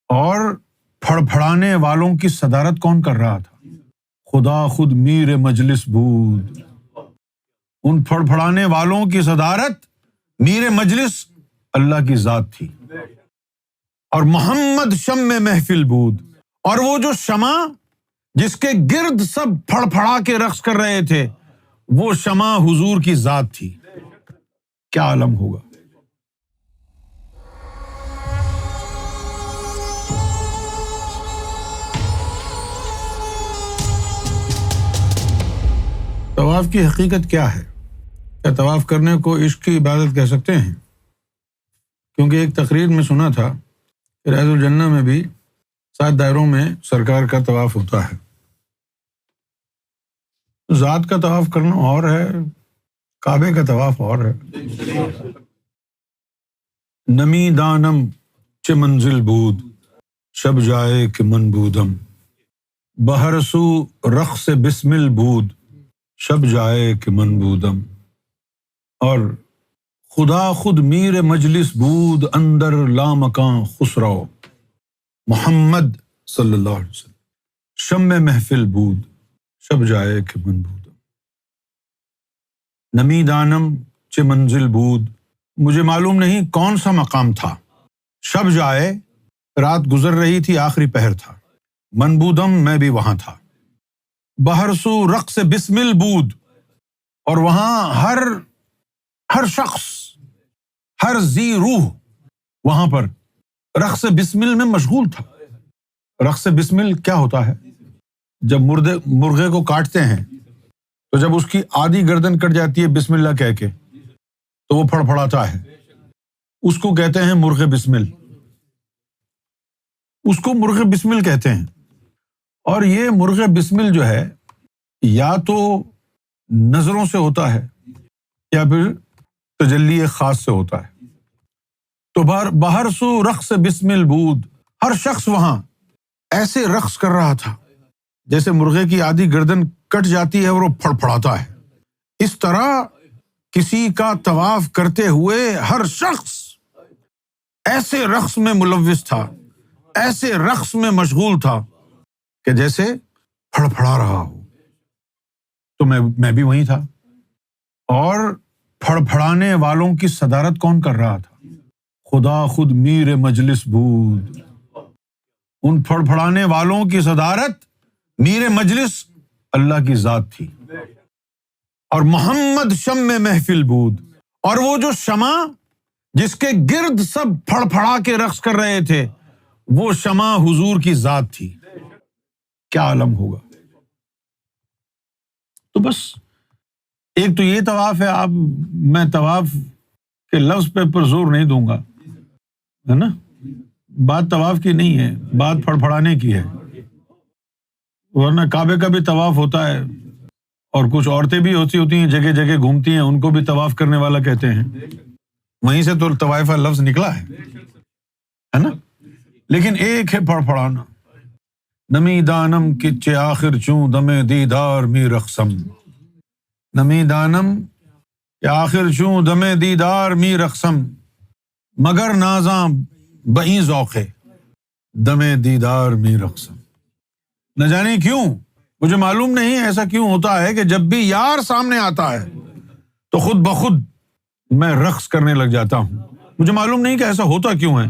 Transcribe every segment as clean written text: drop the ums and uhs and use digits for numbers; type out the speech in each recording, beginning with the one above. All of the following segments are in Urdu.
اور پھڑپھڑانے والوں کی صدارت کون کر رہا تھا؟ خدا خود میر مجلس بود۔ ان پھڑپھڑانے والوں کی صدارت میر مجلس اللہ کی ذات تھی، اور محمد شمع محفل بود، اور وہ جو شمع جس کے گرد سب پھڑپھڑا کے رقص کر رہے تھے، وہ شمع حضور کی ذات تھی۔ کیا عالم ہوگا۔ طواف کی حقیقت کیا ہے؟ کیا طواف کرنے کو عشق کی عبادت کہہ سکتے ہیں؟ کیونکہ ایک تقریر میں سنا تھا کہ ریاض الجنہ میں بھی 7 دائروں میں سرکار کا طواف ہوتا ہے۔ ذات کا طواف کرنا اور ہے، کعبے کا طواف اور ہے۔ نمی دانم چه منزل بود، شب جائے کہ من بودم، بہرسو رقص بسمل بود، شب جائے کہ من بودم۔ اور خدا خود میر مجلس بود، اندر لامکاں خسرو، محمد صلی اللہ علیہ وسلم شمع محفل بود، شب جائے کہ من بودم۔ نمی دانم چه منزل بود، مجھے معلوم نہیں کون سا مقام تھا، شب جائے رات گزر رہی تھی، آخری پہر تھا، من بودم میں بھی وہاں تھا، بہرسو رقص بسمل بود، اور وہاں ہر شخص، ہر ذی روح وہاں پر رقص بسمل میں مشغول تھا۔ رقص بسمل کیا ہوتا ہے؟ جب مرغے کو کاٹتے ہیں تو جب اس کی آدھی گردن کٹ جاتی ہے بسم اللہ کہہ کے تو وہ پھڑپھڑاتا ہے، اس کو کہتے ہیں مرغ بسمل، اس کو مرغ بسمل کہتے ہیں۔ اور یہ مرغ بسمل جو ہے یا تو نظروں سے ہوتا ہے یا پھر تجلی خاص سے ہوتا ہے۔ تو بہرسو رقص بسمل بود، ہر شخص وہاں ایسے رقص کر رہا تھا جیسے مرغے کی آدھی گردن کٹ جاتی ہے اور وہ پھڑپھڑاتا ہے۔ اس طرح کسی کا طواف کرتے ہوئے ہر شخص ایسے رقص میں ملوث تھا، ایسے رقص میں مشغول تھا کہ جیسے پھڑپھڑا رہا ہو۔ تو میں بھی وہیں تھا۔ اور پھڑپھڑانے والوں کی صدارت کون کر رہا تھا؟ خدا خود میر مجلس بود۔ ان پھڑپھڑانے والوں کی صدارت میر مجلس اللہ کی ذات تھی، اور محمد شمع محفل بود، اور وہ جو شمع جس کے گرد سب پھڑپھڑا کے رقص کر رہے تھے، وہ شمع حضور کی ذات تھی۔ کیا عالم ہوگا۔ تو بس ایک تو یہ طواف ہے، میں طواف کے لفظ پہ پر زور نہیں دوں گا، ہے نا، بات طواف کی نہیں ہے، بات پھڑپھڑانے کی ہے۔ ورنہ کعبے کا بھی طواف ہوتا ہے، اور کچھ عورتیں بھی ہوتی ہیں جگہ جگہ گھومتی ہیں، ان کو بھی طواف کرنے والا کہتے ہیں، وہیں سے تو طوائفہ لفظ نکلا ہے نا۔ لیکن ایک ہے پھڑپھڑانا۔ نمی دانم کچے آخر چوں دمے دیدار می رقصم، نمی دانم کہ آخر چوں دمے دیدار می رقصم، مگر نازاں بہیں ذوقے دمے دیدار می رقصم۔ نہ جانے کیوں، مجھے معلوم نہیں ایسا کیوں ہوتا ہے کہ جب بھی یار سامنے آتا ہے تو خود بخود میں رقص کرنے لگ جاتا ہوں۔ مجھے معلوم نہیں کہ ایسا ہوتا کیوں ہے،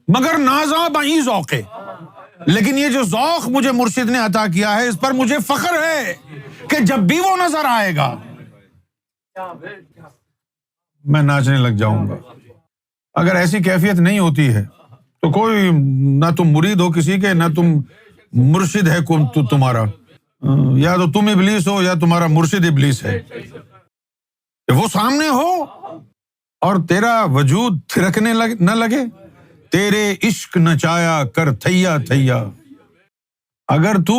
مگر نازاں بہیں ذوقے، لیکن یہ جو ذوق مجھے مرشد نے عطا کیا ہے اس پر مجھے فخر ہے کہ جب بھی وہ نظر آئے گا میں ناچنے لگ جاؤں گا۔ اگر ایسی کیفیت نہیں ہوتی ہے تو کوئی، نہ تم مرید ہو کسی کے، نہ تم مرشد ہے تمہارا، یا تو تم ابلیس ہو یا تمہارا مرشد ابلیس ہے، کہ وہ سامنے ہو اور تیرا وجود تھرکنے نہ لگے، تیرے عشق نچایا کر تھیا تھیا۔ اگر تو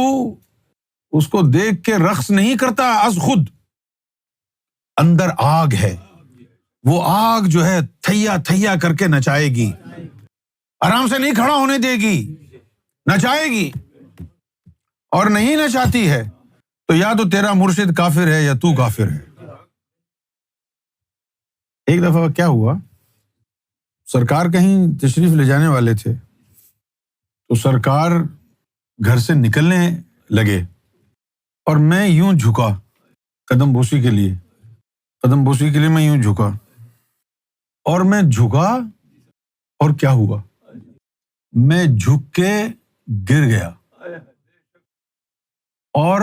اس کو دیکھ کے رقص نہیں کرتا از خود، اندر آگ ہے، وہ آگ جو ہے تھیا تھیا کر کے نچائے گی، آرام سے نہیں کھڑا ہونے دے گی، نچائے گی۔ اور نہیں نچاتی ہے تو یا تو تیرا مرشد کافر ہے یا تو کافر ہے۔ ایک دفعہ کیا ہوا، سرکار کہیں تشریف لے جانے والے تھے تو تو سرکار گھر سے نکلنے لگے اور میں یوں جھکا قدم بوسی کے لیے میں یوں جھکا، اور میں جھکا اور کیا ہوا، میں جھک کے گر گیا اور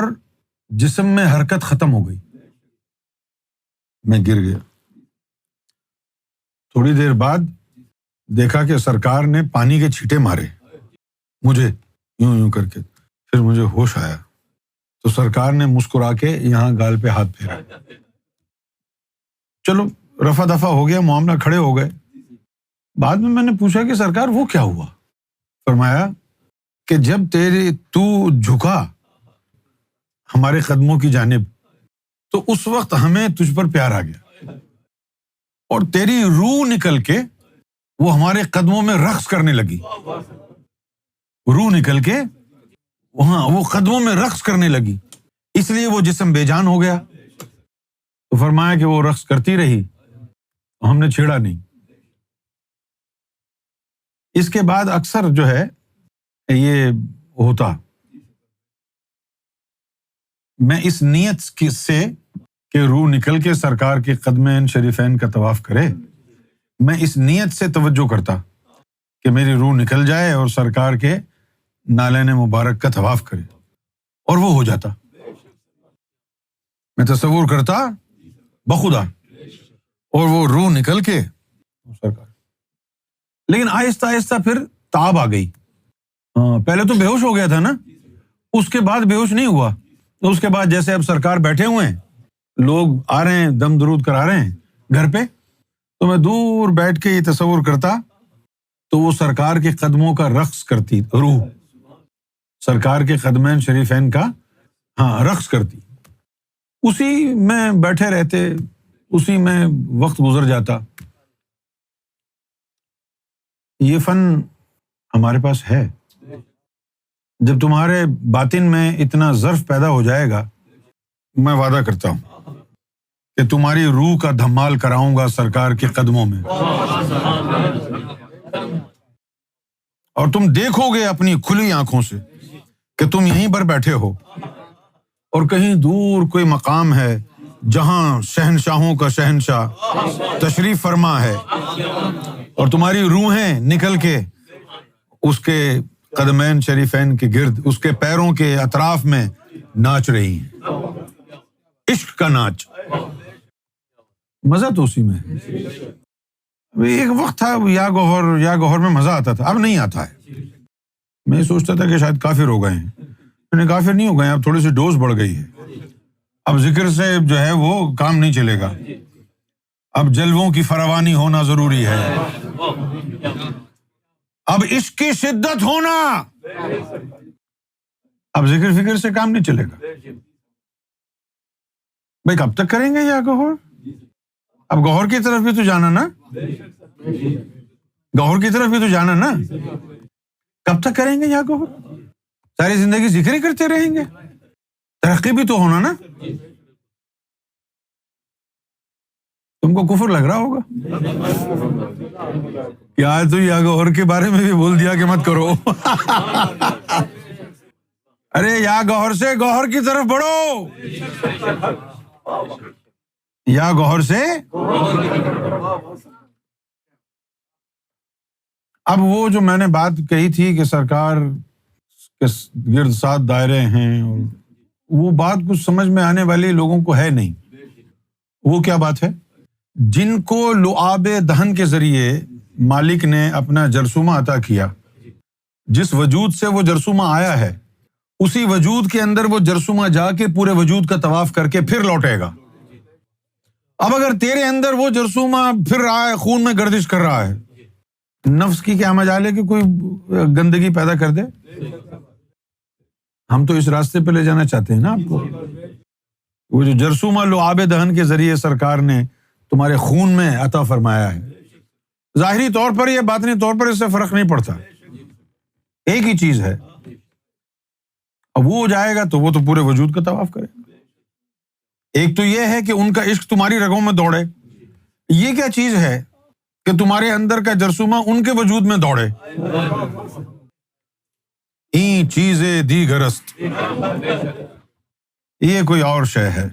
جسم میں حرکت ختم ہو گئی، میں گر گیا۔ تھوڑی دیر بعد دیکھا کہ سرکار نے پانی کے چھینٹے مارے مجھے یوں یوں کر کے، پھر مجھے ہوش آیا تو سرکار نے مسکرا کے یہاں گال پہ ہاتھ پھیرا۔ چلو رفع دفع ہو گیا معاملہ، کھڑے ہو گئے۔ بعد میں نے پوچھا کہ سرکار وہ کیا ہوا؟ فرمایا کہ جب تو جھکا ہمارے قدموں کی جانب تو اس وقت ہمیں تجھ پر پیار آ گیا اور تیری روح نکل کے وہ ہمارے قدموں میں رقص کرنے لگی، روح نکل کے وہاں وہ قدموں میں رقص کرنے لگی، اس لیے وہ جسم بے جان ہو گیا۔ تو فرمایا کہ وہ رقص کرتی رہی، ہم نے چھیڑا نہیں۔ اس کے بعد اکثر جو ہے یہ ہوتا، میں اس نیت سے کہ روح نکل کے سرکار کے قدمین شریفین کا طواف کرے، میں اس نیت سے توجہ کرتا کہ میری روح نکل جائے اور سرکار کے نالین مبارک کا طواف کرے، اور وہ ہو جاتا۔ میں تصور کرتا بخدا اور وہ روح نکل کے سرکار، لیکن آہستہ آہستہ پھر تاب آ گئی۔ پہلے تو بے ہوش ہو گیا تھا نا، اس کے بعد بے ہوش نہیں ہوا۔ اس کے بعد جیسے اب سرکار بیٹھے ہوئے ہیں، لوگ آ رہے ہیں دم درود کرا رہے ہیں گھر پہ، تو میں دور بیٹھ کے یہ تصور کرتا تو وہ سرکار کے قدموں کا رقص کرتی، روح سرکار کے قدمین شریفین کا رقص کرتی، اسی میں بیٹھے رہتے، اسی میں وقت گزر جاتا۔ یہ فن ہمارے پاس ہے۔ جب تمہارے باطن میں اتنا ظرف پیدا ہو جائے گا، میں وعدہ کرتا ہوں کہ تمہاری روح کا دھمال کراؤں گا سرکار کے قدموں میں، اور تم دیکھو گے اپنی کھلی آنکھوں سے کہ تم یہیں پر بیٹھے ہو اور کہیں دور کوئی مقام ہے جہاں شہنشاہوں کا شہنشاہ تشریف فرما ہے، اور تمہاری روحیں نکل کے اس کے قدمین شریفین کے گرد، اس کے پیروں کے اطراف میں ناچ رہی ہیں، عشق کا ناچ۔ مزہ تو اسی میں ہے۔ ایک وقت تھا یا گوہر میں مزہ آتا تھا، اب نہیں آتا ہے۔ میں سوچتا تھا کہ شاید کافر ہو گئے ہیں، میں نے کافر نہیں ہو گئے، اب تھوڑی سی ڈوز بڑھ گئی ہے، اب ذکر سے جو ہے وہ کام نہیں چلے گا، اب جلووں کی فراوانی ہونا ضروری ہے، اب عشق کی شدت ہونا، اب ذکر فکر سے کام نہیں چلے گا۔ بھائی کب تک کریں گے یا گوہر؟ اب گوہر کی طرف بھی تو جانا نا، گوہر کی طرف بھی تو جانا نا، کب تک کریں گے یا گوہر؟ ساری زندگی ذکر ہی کرتے رہیں گے، ترقی بھی تو ہونا نا۔ تم کو کفر لگ رہا ہوگا کہ آج تو یا گوہر کے بارے میں بھی بول دیا کہ مت کرو۔ ارے یا گوہر سے گوہر کی طرف بڑھو، یا گوہر سے۔ اب وہ جو میں نے بات کہی تھی کہ سرکار کے گرد 7 دائرے ہیں، اور وہ بات کچھ سمجھ میں آنے والی لوگوں کو ہے نہیں۔ وہ کیا بات ہے؟ جن کو لعاب دہن کے ذریعے مالک نے اپنا جرثومہ عطا کیا، جس وجود سے وہ جرثومہ آیا ہے، اسی وجود کے اندر وہ جرثومہ جا کے پورے وجود کا طواف کر کے پھر لوٹے گا۔ اب اگر تیرے اندر وہ جرثومہ پھر رہا ہے، خون میں گردش کر رہا ہے، نفس کی کیا مجال ہے کہ کوئی گندگی پیدا کر دے؟ ہم تو اس راستے پہ لے جانا چاہتے ہیں نا آپ کو۔ وہ جو جرثومہ لعاب دہن کے ذریعے سرکار نے تمہارے خون میں عطا فرمایا ہے، ظاہری طور پر یا باطنی طور پر اس سے فرق نہیں پڑتا، ایک ہی چیز ہے۔ اب وہ ہو جائے گا تو وہ تو پورے وجود کا طواف کرے گا۔ ایک تو یہ ہے کہ ان کا عشق تمہاری رگوں میں دوڑے، یہ کیا چیز ہے کہ تمہارے اندر کا جرثومہ ان کے وجود میں دوڑے؟ این چیزیں دیگر است، یہ کوئی اور شے ہے۔